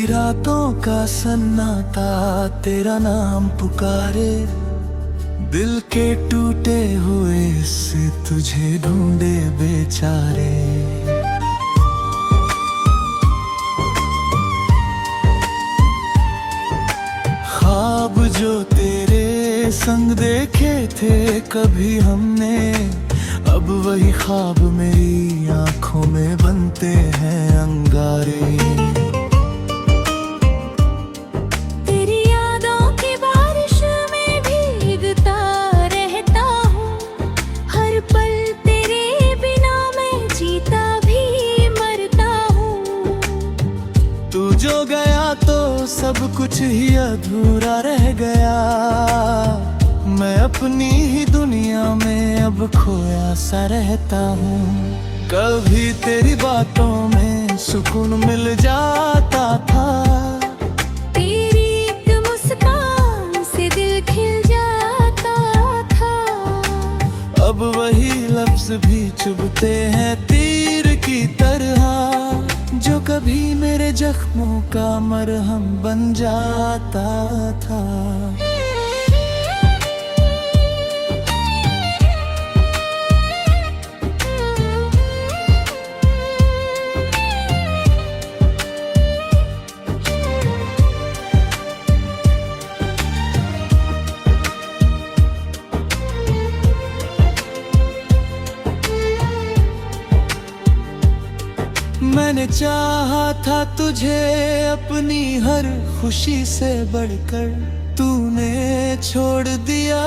कभी रातों का सन्नाटा तेरा नाम पुकारे, दिल के टूटे हुए से तुझे ढूंढे बेचारे। ख्वाब जो तेरे संग देखे थे कभी हमने, अब वही ख्वाब मेरी आंखों में बनते हैं अंगारे। तेरी यादों की बारिश में भीगता रहता हूँ, हर पल तेरे बिना मैं जीता भी मरता हूँ। तू जो गया तो सब कुछ ही अधूरा रह गया, मैं अपनी ही दुनिया में अब खोया सा रहता हूँ। कभी तेरी बातों में सुकून मिल जाता था, तेरी एक मुस्कान से दिल खिल जाता था। अब वही लफ्ज भी चुभते हैं तीर की तरह, जो कभी मेरे जख्मों का मरहम बन जाता था। मैंने चाहा था तुझे अपनी हर खुशी से बढ़कर, तूने छोड़ दिया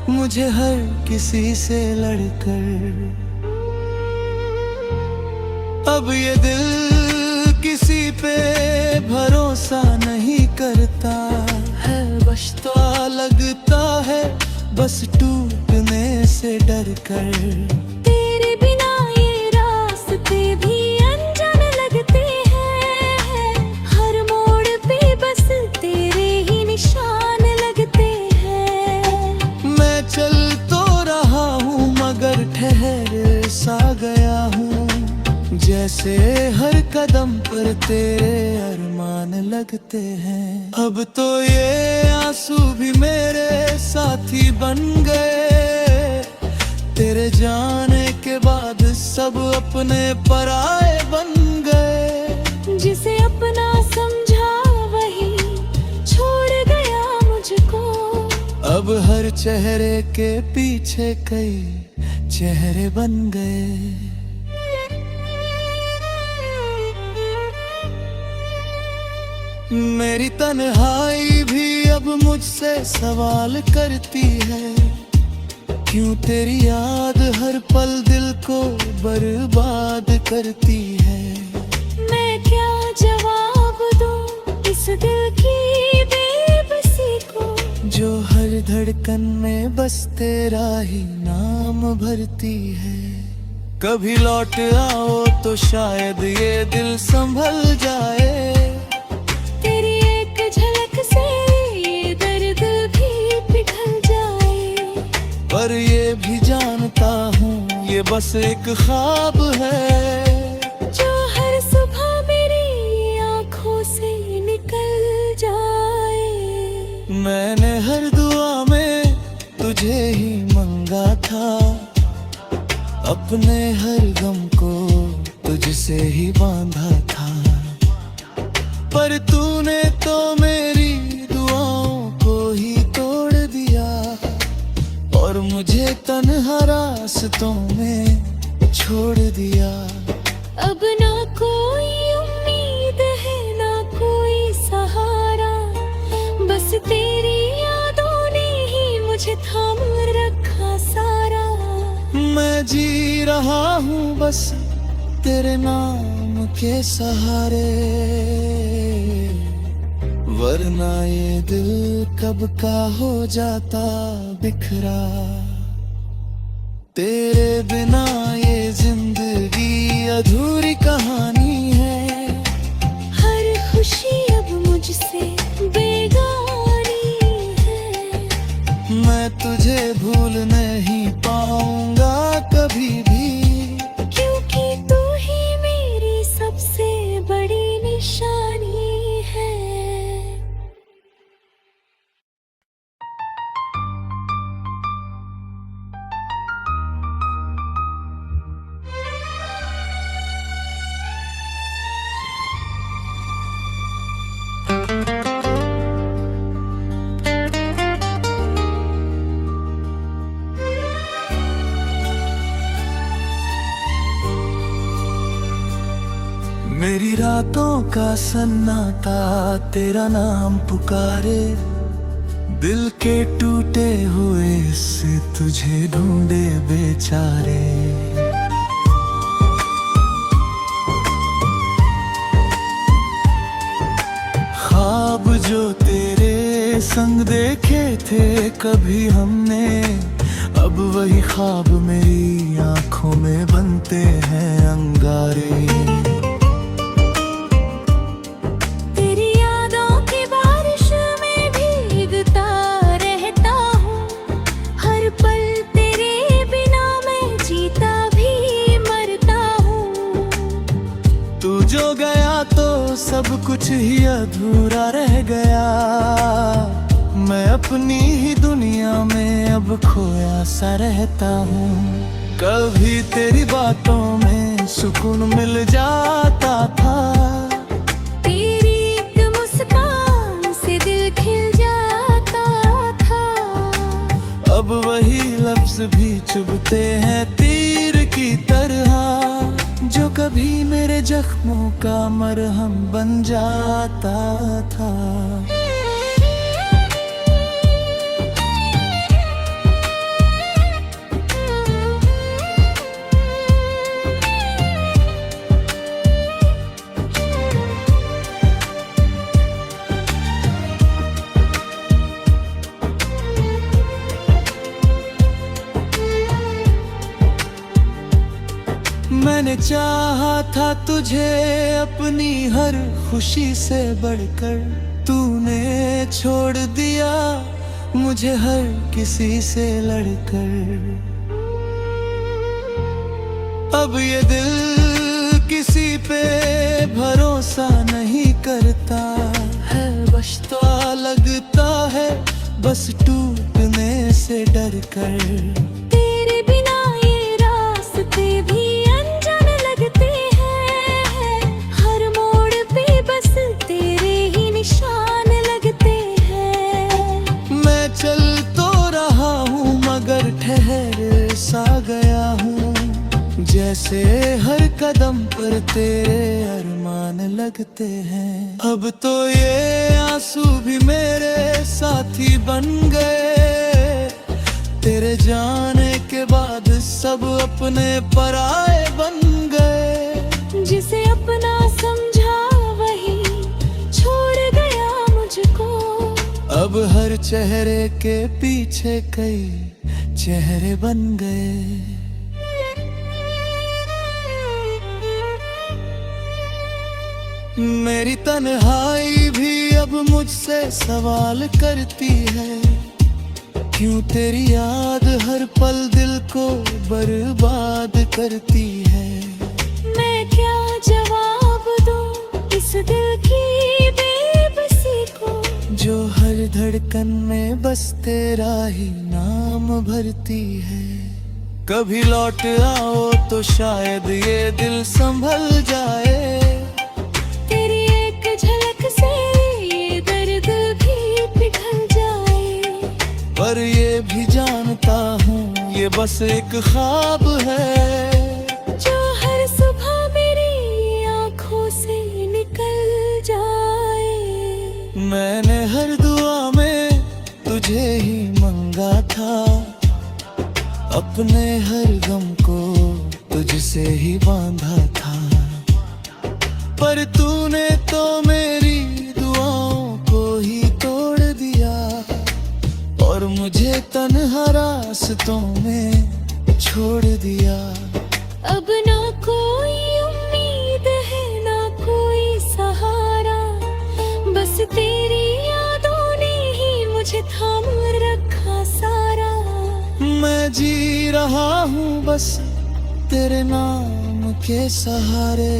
मुझे हर किसी से लड़कर। अब ये दिल किसी पे भरोसा नहीं करता है, बस तो लगता है बस टूटने से डर कर। तेरे बिना ये रास्ते भी अनजान लगते हैं, हर मोड़ पे बस तेरे ही निशान लगते हैं। मैं चल तो रहा हूँ मगर ठहर सा गया हूँ, जैसे हर कदम पर तेरे अरमान लगते हैं। अब तो ये आंसू भी मेरे साथी बन गए, तेरे जाने के बाद सब अपने पराए बन गए। जिसे अपना समझा वही छोड़ गया मुझको, अब हर चेहरे के पीछे कई चेहरे बन गए। मेरी तन्हाई भी अब मुझसे सवाल करती है, क्यों तेरी याद हर पल दिल को बर्बाद करती है। मैं क्या जवाब दूं इस दिल की बेबसी को, जो हर धड़कन में बस तेरा ही नाम भरती है। कभी लौट आओ तो शायद ये दिल संभल जाए, तेरी एक झलक से ये दर्द भी पिघल जाए। पर ये भी जानता हूँ ये बस एक ख्वाब है, जो हर सुबह मेरी आंखों से निकल जाए। मैंने हर दुआ में तुझे ही मांगा था, अपने हर गम को तुझसे ही बांधा था। पर तूने तो मेरी दुआओं को ही तोड़ दिया, और मुझे तन्हा रास्तों में छोड़ दिया। अब ना कोई उम्मीद है ना कोई सहारा, बस तेरी यादों ने ही मुझे थाम रखा सारा। मैं जी रहा हूँ बस तेरे नाम के सहारे, वरना ये दिल कब का हो जाता बिखरा। तेरे बिना ये जिंदगी अधूरी कहानी है, हर खुशी अब मुझसे बेगानी है। मैं तुझे भूल नहीं पाऊंगा कभी भी, क्योंकि तू ही मेरी सबसे बड़ी निशानी मेरी रातों का सन्नाटा तेरा नाम पुकारे, दिल के टूटे हुए से तुझे ढूंढे बेचारे। ख्वाब जो तेरे संग देखे थे कभी हमने, अब वही ख्वाब मेरी आंखों में बनते हैं अंगारे। तेरी यादों की बारिश में भीगता रहता हूँ, हर पल तेरे बिना मैं जीता भी मरता हूँ। तू जो गया तो सब कुछ ही अधूरा रह गया, मैं अपनी ही दुनिया में अब खोया सा रहता हूँ। कभी तेरी बातों में सुकून मिल जाता था, तेरी एक मुस्कान से दिल खिल जाता था। अब वही लफ्ज भी चुभते हैं तीर की तरह, जो कभी मेरे जख्मों का मरहम बन जाता था। मैंने चाहा था तुझे अपनी हर खुशी से बढ़कर, तूने छोड़ दिया मुझे हर किसी से लड़कर। अब ये दिल किसी पे भरोसा नहीं करता है, बचता लगता है बस टूटने से डर कर। तेरे बिना ये रास्ते भी अनजान लगते हैं, हर मोड़ पे बस तेरे ही निशान लगते हैं। मैं चल तो रहा हूँ मगर ठहर सा गया हूँ, जैसे हर कदम पर तेरे अरमान लगते हैं। अब तो ये आंसू भी मेरे साथी बन गए, तेरे जाने के बाद सब अपने पराए बन गए। जिसे अपना समझा वही छोड़ गया मुझको, अब हर चेहरे के पीछे कई चेहरे बन गए। मेरी तन्हाई भी अब मुझसे सवाल करती है, क्यों तेरी याद हर पल दिल को बर्बाद करती है। मैं क्या जवाब दूं इस दिल की बेबसी को, जो हर धड़कन में बस तेरा ही नाम भरती है। कभी लौट आओ तो शायद ये दिल संभल जाए, तेरी एक झलक से ये दर्द भी पिघल जाए। पर ये भी जानता हूँ ये बस एक ख्वाब है, जो हर सुबह मेरी आंखों से निकल जाए। मैंने हर दुआ में तुझे ही मांगा था, अपने हर गम को तुझसे ही बांधा था। पर तूने तो मेरी दुआओं को ही तोड़ दिया, और मुझे तन्हा रास्तों में छोड़ दिया। अब ना कोई उम्मीद है ना कोई सहारा, बस तेरी यादों ने ही मुझे थाम रखा सारा। मैं जी रहा हूँ बस तेरे नाम के सहारे,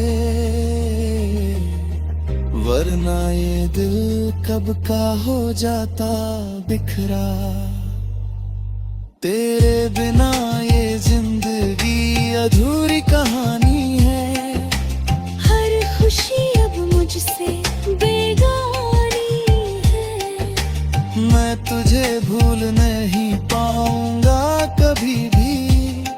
वरना ये दिल कब का हो जाता बिखरा। तेरे बिना ये जिंदगी अधूरी कहानी है, हर खुशी अब मुझसे बेगानी है। मैं तुझे भूल नहीं पाऊंगा कभी भी,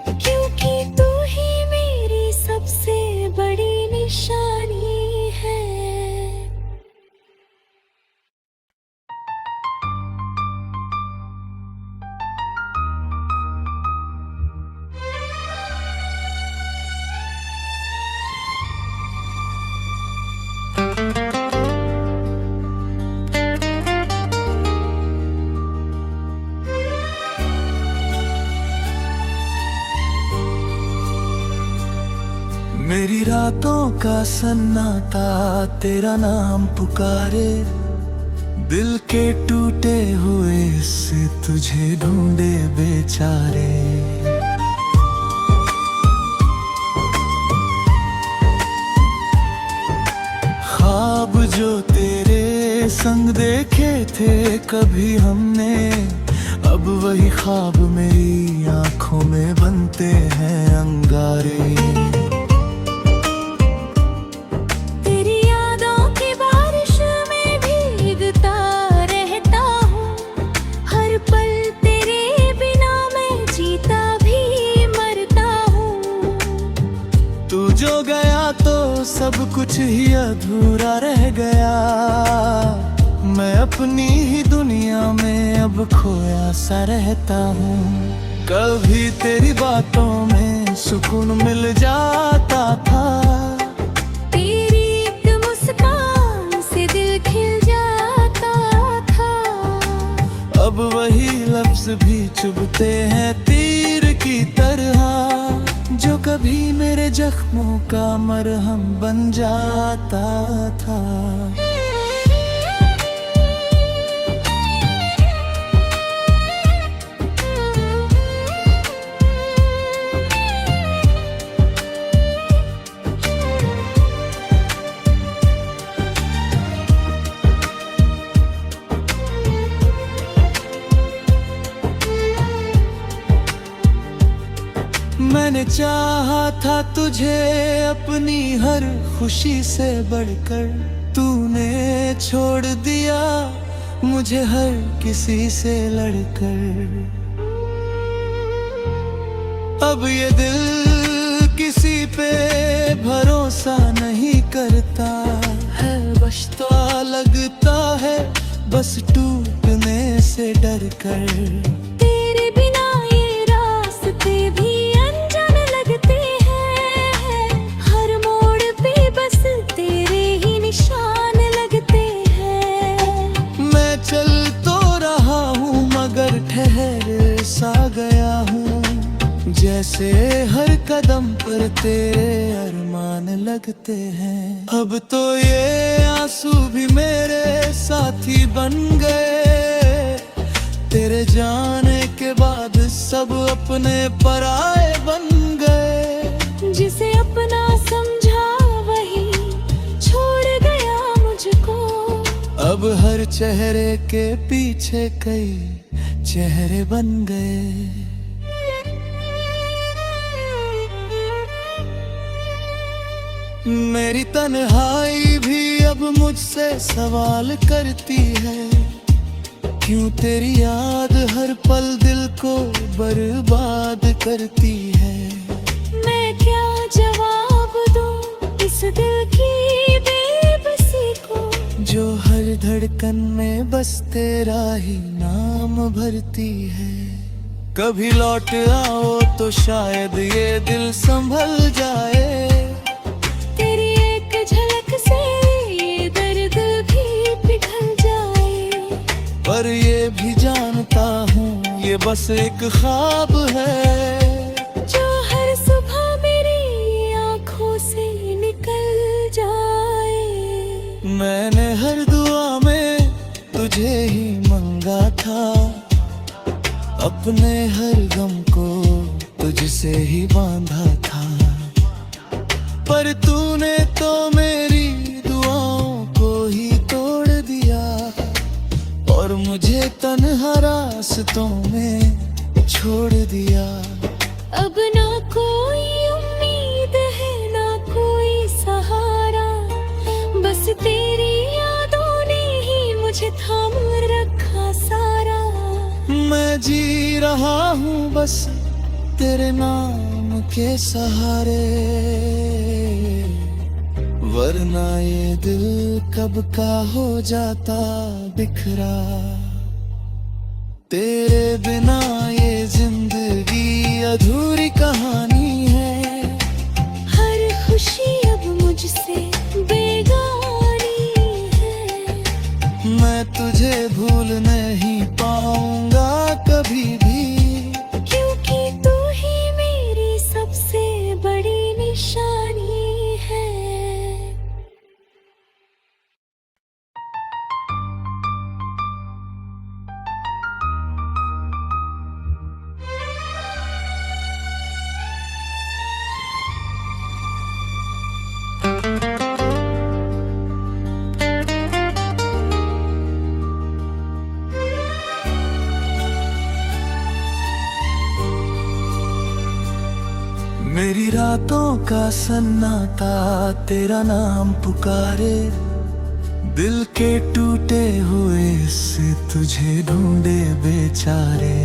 क्योंकि तू ही मेरी सबसे बड़ी निशानी मेरी रातों का सन्नाटा तेरा नाम पुकारे, दिल के टूटे हुए से तुझे ढूंढे बेचारे। ख्वाब जो तेरे संग देखे थे कभी हमने, अब वही ख्वाब मेरी आंखों में बनते हैं अंगारे। तेरी यादों की बारिश में भीगता रहता हूँ, हर पल तेरे बिना मैं जीता भी मरता हूँ। तू जो गया तो सब कुछ ही अधूरा रह गया, मैं अपनी ही दुनिया में अब खोया सा रहता हूँ। कभी तेरी बातों में सुकून मिल जाता था, तेरी एक मुस्कान से दिल खिल जाता था। अब वही लफ्ज भी चुभते हैं तीर की तरह, जो कभी मेरे जख्मों का मरहम बन जाता था। मैंने चाहा था तुझे अपनी हर खुशी से बढ़कर, तूने छोड़ दिया मुझे हर किसी से लड़कर। अब ये दिल किसी पे भरोसा नहीं करता है, बस तो लगता है बस टूटने से डर कर। तेरे बिना ये रास्ते भी अनजान लगते हैं, हर मोड़ पे बस तेरे ही निशान लगते हैं। मैं चल तो रहा हूँ मगर ठहर सा गया हूँ, जैसे हर कदम पर तेरे अरमान लगते हैं। अब तो ये आंसू भी मेरे साथी बन गए, तेरे जाने के बाद सब अपने पराए बन गए। जिसे अपना समझा वही छोड़ गया मुझको, अब हर चेहरे के पीछे कई चेहरे बन गए। मेरी तन्हाई भी अब मुझसे सवाल करती है, क्यों तेरी याद हर पल दिल को बर्बाद करती है। मैं क्या जवाब दूं इस दिल की बेबसी को, जो हर धड़कन में बस तेरा ही नाम भरती है। कभी लौट आओ तो शायद ये दिल संभल जाए, तेरी एक झलक से ये दर्द भी पिघल जाए। पर ये भी जानता हूँ ये बस एक ख्वाब है, जो हर सुबह मेरी आंखों से निकल जाए। मैंने हर दुआ में तुझे ही मांगा था, अपने हर गम को तुझसे ही बांधा था। पर तूने तो मेरी दुआओं को ही तोड़ दिया, और मुझे तन्हा रास्तों में छोड़ दिया। अब ना कोई उम्मीद है ना कोई सहारा, बस तेरी यादों ने ही मुझे थाम रखा सारा। मैं जी रहा हूँ बस तेरे नाम के सहारे, वरना ये दिल कब का हो जाता बिखरा। तेरे बिना ये जिंदगी अधूरी कहानी है, हर खुशी अब मुझसे बेगानी है। मैं तुझे भूल नहीं पाऊंगा कभी भी, क्योंकि तू ही मेरी सबसे बड़ी निशानी मेरी रातों का सन्नाटा तेरा नाम पुकारे, दिल के टूटे हुए से तुझे ढूंढे बेचारे।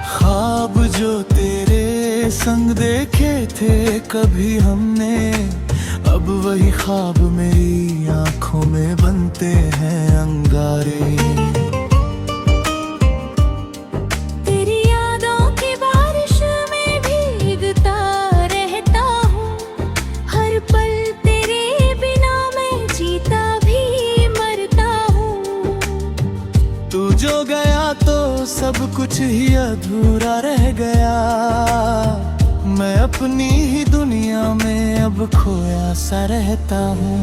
ख्वाब जो तेरे संग देखे थे कभी हमने, अब वही ख्वाब मेरी आंखों में बनते हैं अंगारे। तेरी यादों की बारिश में भीगता रहता हूँ, हर पल तेरे बिना मैं जीता भी मरता हूँ। तू जो गया तो सब कुछ ही अधूरा रह गया, मैं अपनी ही दुनिया में अब खोया सा रहता हूँ।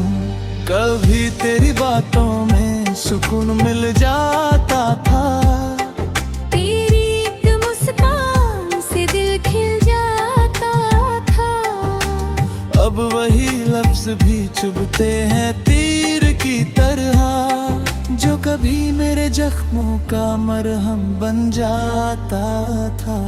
कभी तेरी बातों में सुकून मिल जाता था, तेरी एक मुस्कान से दिल खिल जाता था। अब वही लफ्ज भी चुभते हैं तीर की तरह, जो कभी मेरे जख्मों का मरहम बन जाता था।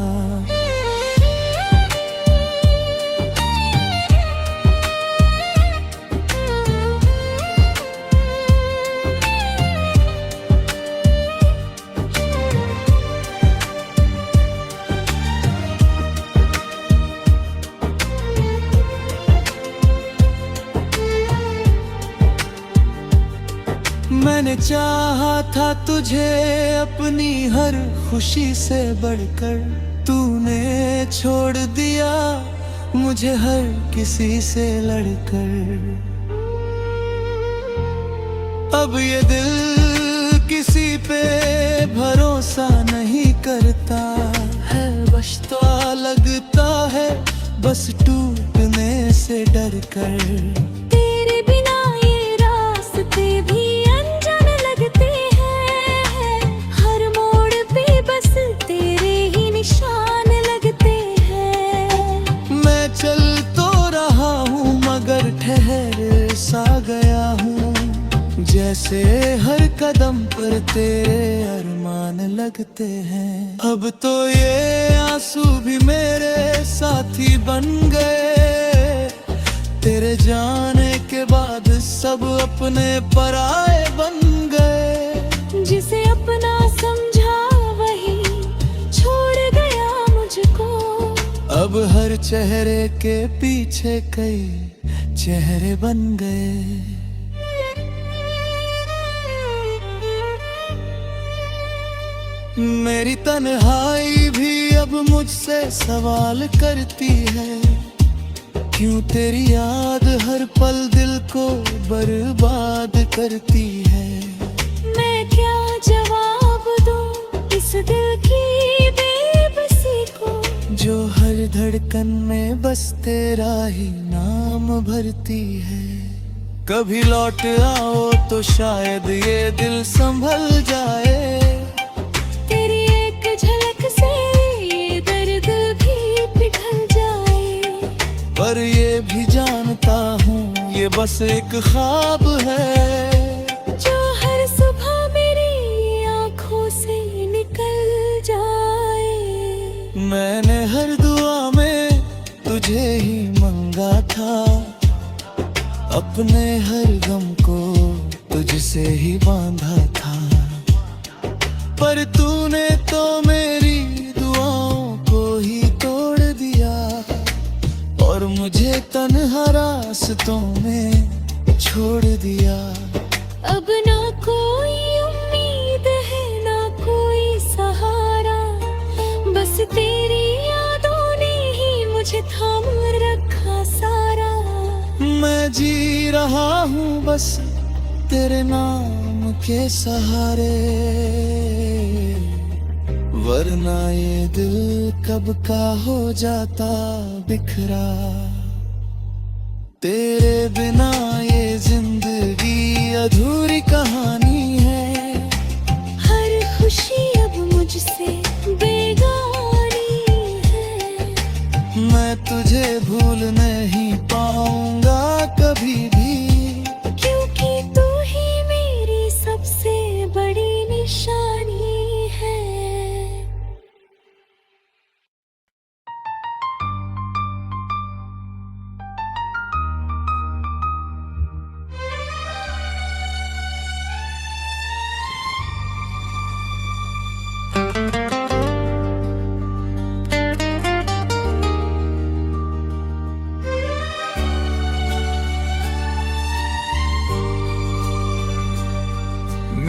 मैंने चाहा था तुझे अपनी हर खुशी से बढ़कर, तूने छोड़ दिया मुझे हर किसी से लड़कर। अब ये दिल किसी पे भरोसा नहीं करता है, बस तो लगता है बस टूटने से डर कर। तेरे बिना ये रास्ते भी अनजान लगते हैं, हर मोड़ पे बस तेरे ही निशान लगते हैं। मैं चल तो रहा हूँ मगर ठहर सा गया हूँ, जैसे हर कदम पर तेरे अरमान लगते हैं। अब तो ये आंसू भी मेरे साथी बन गए, तेरे जाने के बाद सब अपने पराए बन गए। जिसे अपना समझा वही छोड़ गया मुझको, अब हर चेहरे के पीछे कई चेहरे बन गए। मेरी तन्हाई भी अब मुझसे सवाल करती है, क्यों तेरी याद हर पल दिल को बर्बाद करती है। मैं क्या जवाब दूं इस दिल की बेबसी को, जो हर धड़कन में बस तेरा ही नाम भरती है। कभी लौट आओ तो शायद ये दिल संभल जाए, तेरी एक झलक से ये दर्द भी पिघल जाए। पर ये भी जानता हूँ ये बस एक ख्वाब है, जो हर सुबह मेरी आंखों से निकल जाए। मैंने हर दुआ में तुझे ही मंगा था, अपने हर गम को तुझसे ही बांधा था। पर तूने तो मेरी दुआओं को ही तोड़ दिया, और मुझे तन्हा रास्तों में छोड़ दिया। अब ना कोई उम्मीद है ना कोई सहारा, बस तेरी यादों ने ही मुझे थाम रखा सारा। मैं जी रहा हूँ बस तेरे नाम के सहारे, वरना ये दिल कब का हो जाता बिखरा। तेरे बिना ये जिंदगी अधूरी कहानी है, हर खुशी अब मुझसे बेगानी है। मैं तुझे भूल नहीं पाऊंगा कभी भी, क्योंकि तू ही मेरी सबसे बड़ी निशानी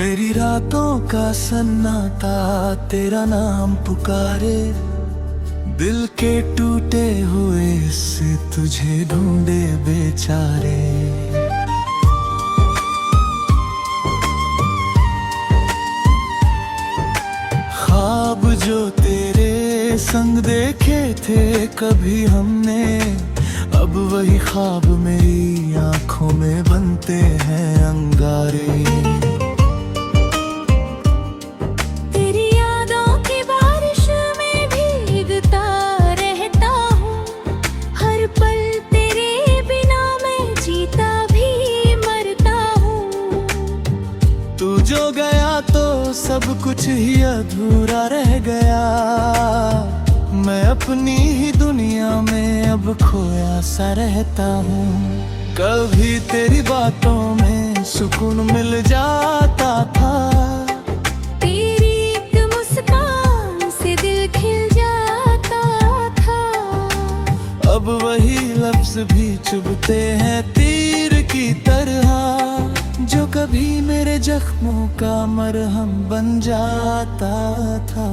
मेरी रातों का सन्नाटा तेरा नाम पुकारे, दिल के टूटे हुए से तुझे ढूंढे बेचारे। ख्वाब जो तेरे संग देखे थे कभी हमने, अब वही ख्वाब मेरी आंखों में बनते हैं अंगारे। तेरी यादों की बारिश में भीगता रहता हूँ, हर पल तेरे बिना मैं जीता भी मरता हूँ। तू जो गया तो सब कुछ ही अधूरा रह गया, मैं अपनी ही दुनिया में अब खोया सा रहता हूँ। कभी तेरी बातों में सुकून मिल जाता था, तेरी एक मुस्कान से दिल खिल जाता था। अब वही लफ्ज भी चुभते हैं तीर की तरह, जो कभी मेरे जख्मों का मरहम बन जाता था।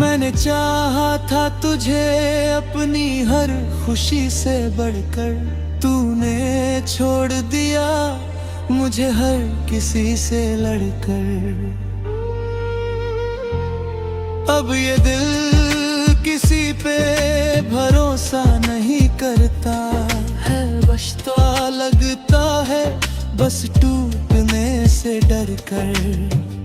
मैंने चाहा था तुझे अपनी हर खुशी से बढ़कर, तूने छोड़ दिया मुझे हर किसी से लड़कर। अब ये दिल किसी पे भरोसा नहीं करता है, बस तो लगता है बस टूटने से डर कर।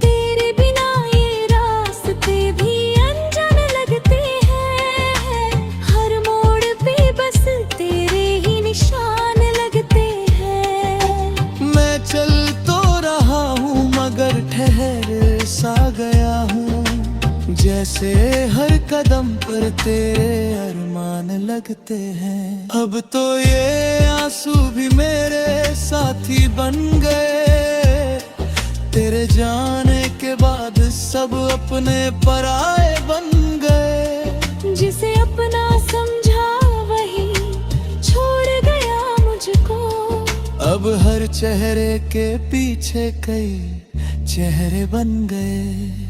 तेरे बिना ये रास्ते भी अनजान लगते हैं, हर मोड़ पे बस तेरे ही निशान लगते हैं। मैं चल तो रहा हूँ मगर ठहर सा गया हूँ, जैसे हर कदम पर तेरे अरमान लगते हैं। अब तो ये आंसू भी मेरे साथी बन गए, तेरे जाने के बाद सब अपने पराए बन गए। जिसे अपना समझा वही छोड़ गया मुझको, अब हर चेहरे के पीछे कई चेहरे बन गए।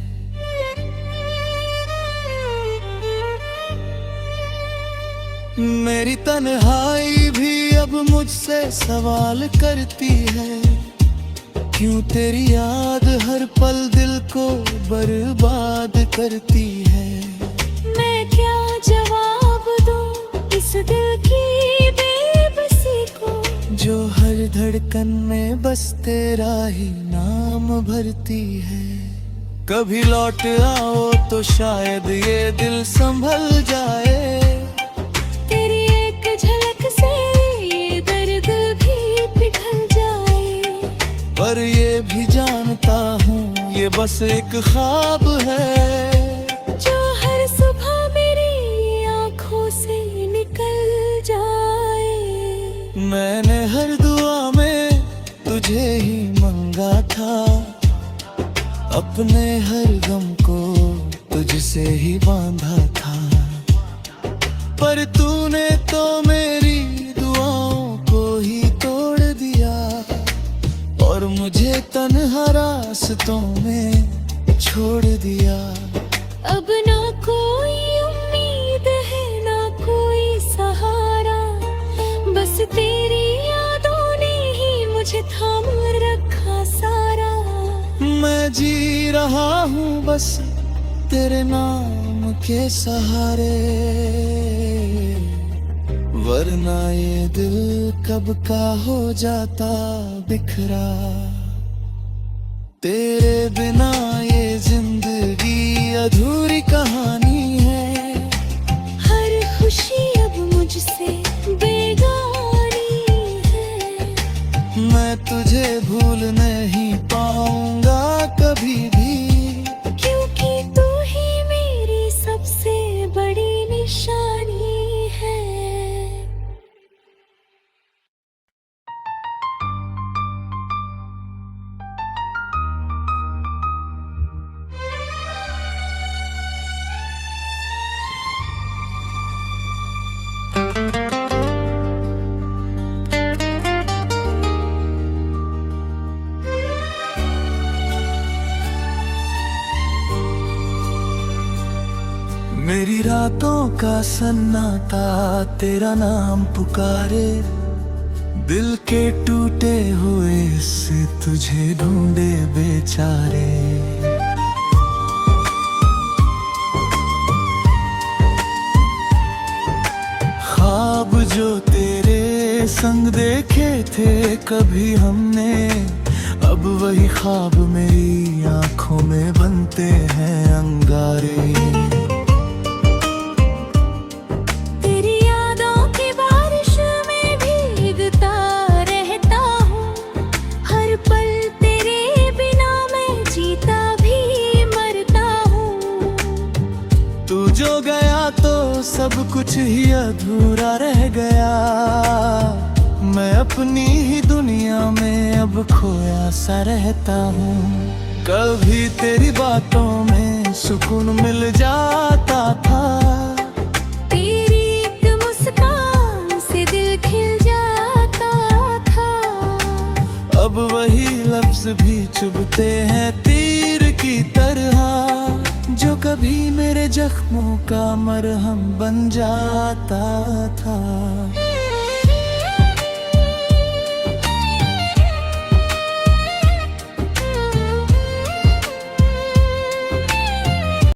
मेरी तन्हाई भी अब मुझसे सवाल करती है, क्यों तेरी याद हर पल दिल को बर्बाद करती है। मैं क्या जवाब दूं इस दिल की बेबसी को, जो हर धड़कन में बस तेरा ही नाम भरती है। कभी लौट आओ तो शायद ये दिल संभल जाए, तेरी एक झलक से ये दर्द भी पिघल जाए। पर ये भी जानता हूँ ये बस एक ख्वाब है, जो हर सुबह मेरी आंखों से निकल जाए। मैंने हर दुआ में तुझे ही मांगा था, अपने हर गम को तुझसे ही बांधा था। पर तूने तो मेरी दुआओं को ही तोड़ दिया, और मुझे तन्हा रास्तों में छोड़ दिया। अब ना कोई उम्मीद है ना कोई सहारा, बस तेरी यादों ने ही मुझे थाम रखा सारा। मैं जी रहा हूँ बस तेरे नाम के सहारे, वरना ये दिल कब का हो जाता बिखरा। तेरे बिना ये जिंदगी अधूरी कहानी है, हर खुशी अब मुझसे बेगानी है। मैं तुझे भूल नहीं पाऊंगा कभी भी, क्योंकि तू ही मेरी सबसे बड़ी निशानी का सन्नाटा तेरा नाम पुकारे, दिल के टूटे हुए से तुझे ढूंढे बेचारे। ख्वाब जो तेरे संग देखे थे कभी हमने, अब वही ख्वाब मेरी आंखों में बनते हैं अंगारे। तेरी यादों की बारिश में भीगता रहता हूँ, हर पल तेरे बिना मैं जीता भी मरता हूँ। तू जो गया तो सब कुछ ही अधूरा रह गया, मैं अपनी ही दुनिया में अब खोया सा रहता हूँ। कभी तेरी बातों में सुकून मिल जाता था, तेरी एक मुस्कान से दिल खिल जाता था। अब वही लफ्ज भी चुभते हैं तीर की तरह, जो कभी मेरे जख्मों का मरहम बन जाता था।